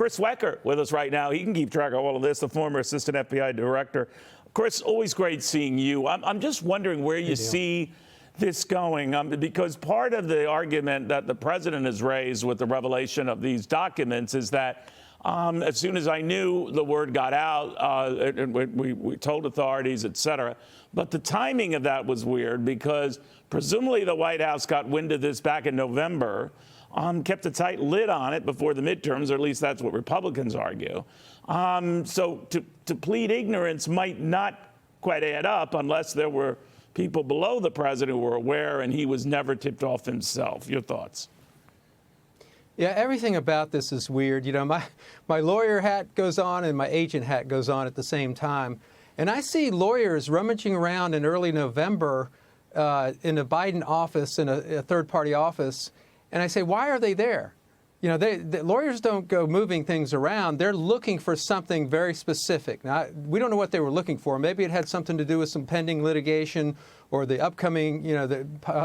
Chris Swecker with us right now. He can keep track of all of this, the former assistant FBI director. Chris, always great seeing you. I'm just wondering where you see this going, because part of the argument that the president has raised with the revelation of these documents is that as soon as I knew, the word got out, and we told authorities, et cetera. But the timing of that was weird because presumably the White House got wind of this back in November, kept a tight lid on it before the midterms, or at least that's what Republicans argue. So to plead ignorance might not quite add up unless there were people below the president who were aware and he was never tipped off himself. Your thoughts? Yeah, everything about this is weird. You know, my lawyer hat goes on and my agent hat goes on at the same time. And I see lawyers rummaging around in early November in a Biden office, in a third-party office, and I say, why are they there? You know, the lawyers don't go moving things around. They're looking for something very specific. Now, we don't know what they were looking for. Maybe it had something to do with some pending litigation or the upcoming, you know, the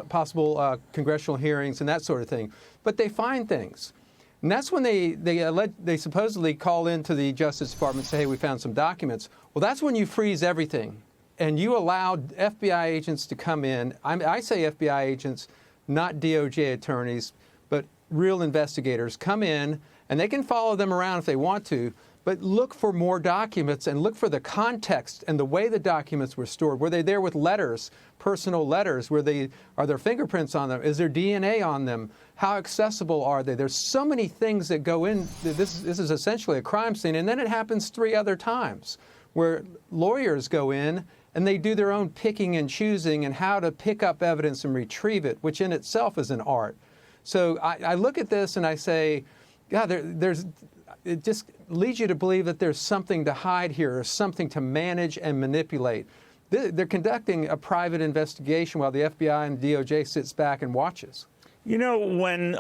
possible congressional hearings and that sort of thing. But they find things. And that's when they supposedly call into the Justice Department and say, hey, we found some documents. Well, that's when you freeze everything. And you allow FBI agents to come in. I say FBI agents, not DOJ attorneys, but real investigators come in, and they can follow them around if they want to, but look for more documents and look for the context and the way the documents were stored. Were they there with letters, personal letters? Are there fingerprints on them? Is there DNA on them? How accessible are they? There's so many things that go in. This is essentially a crime scene. And then it happens 3 other times where lawyers go in and they do their own picking and choosing and how to pick up evidence and retrieve it, which in itself is an art. So I look at this and I say, God, it just leads you to believe that there's something to hide here or something to manage and manipulate. They're conducting a private investigation while the FBI and DOJ sits back and watches. You know, when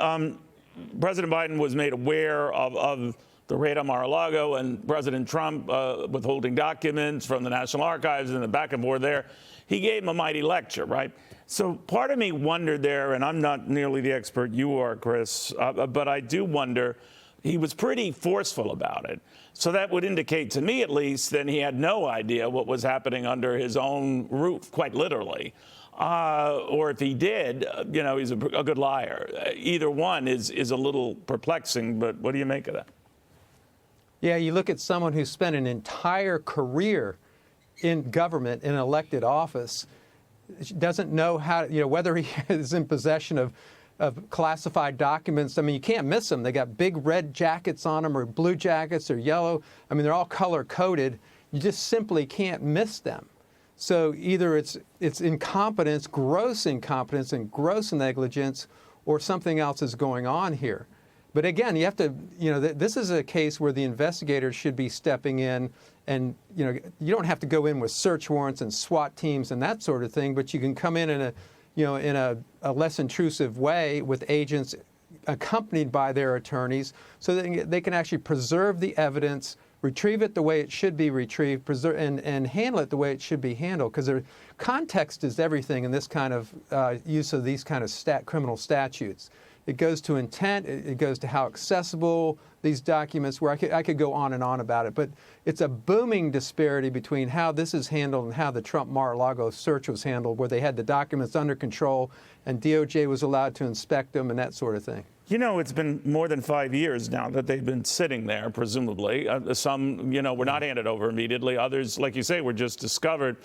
President Biden was made aware of the raid on Mar-a-Lago and President Trump withholding documents from the National Archives and the back and forth there, he gave him a mighty lecture, right? So part of me wondered there, and I'm not nearly the expert you are, Chris, but I do wonder, he was pretty forceful about it. So that would indicate to me, at least, that he had no idea what was happening under his own roof, quite literally. Or if he did, you know, he's a good liar. Either one is a little perplexing, but what do you make of that? Yeah, you look at someone who spent an entire career in government, in an elected office, doesn't know how, you know, whether he is in possession of classified documents. I mean, you can't miss them. They got big red jackets on them or blue jackets or yellow. I mean, they're all color-coded. You just simply can't miss them. So either it's incompetence, gross incompetence and gross negligence, or something else is going on here. But again, you have to, you know, this is a case where the investigators should be stepping in, and, you know, you don't have to go in with search warrants and SWAT teams and that sort of thing, but you can come in a, you know, in a less intrusive way with agents accompanied by their attorneys so that they can actually preserve the evidence, retrieve it the way it should be retrieved, preserve, and handle it the way it should be handled. Because context is everything in this kind of use of these kind of criminal statutes. It goes to intent. It goes to how accessible these documents were. I could go on and on about it, but it's a booming disparity between how this is handled and how the Trump Mar-a-Lago search was handled, where they had the documents under control and DOJ was allowed to inspect them and that sort of thing. You know, it's been more than 5 years now that they've been sitting there, presumably. Some, you know, were not handed over immediately. Others, like you say, were just discovered.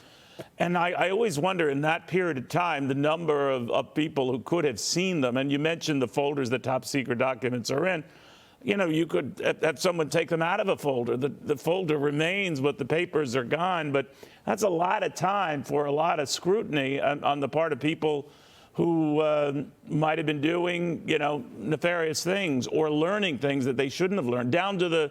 And I always wonder, in that period of time, the number of people who could have seen them. And you mentioned the folders that top secret documents are in. You know, you could have someone take them out of a folder. The folder remains, but the papers are gone. But that's a lot of time for a lot of scrutiny on the part of people who might have been doing, you know, nefarious things or learning things that they shouldn't have learned, down to the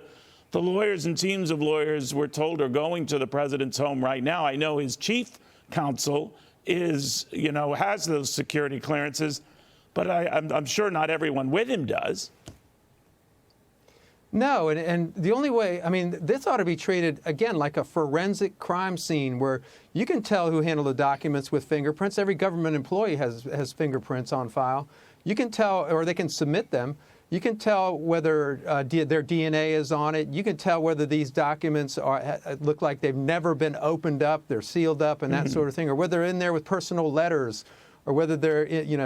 lawyers and teams of lawyers we're told are going to the president's home right now. I know his chief counsel is, you know, has those security clearances, but I'm sure not everyone with him does. No, and the only way, I mean, this ought to be treated, again, like a forensic crime scene where you can tell who handled the documents with fingerprints. Every government employee has fingerprints on file. You can tell, or they can submit them. You can tell whether their DNA is on it. You can tell whether these documents look like they've never been opened up, they're sealed up and that sort of thing, or whether they're in there with personal letters, or whether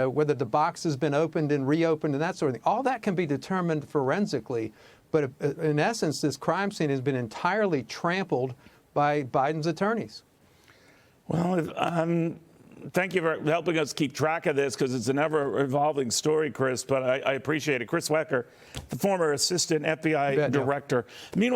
whether the box has been opened and reopened and that sort of thing. All that can be determined forensically. But in essence, this crime scene has been entirely trampled by Biden's attorneys. Well, thank you for helping us keep track of this, because it's an ever-evolving story, Chris, but I appreciate it. Chris Swecker, the former assistant FBI director. Meanwhile,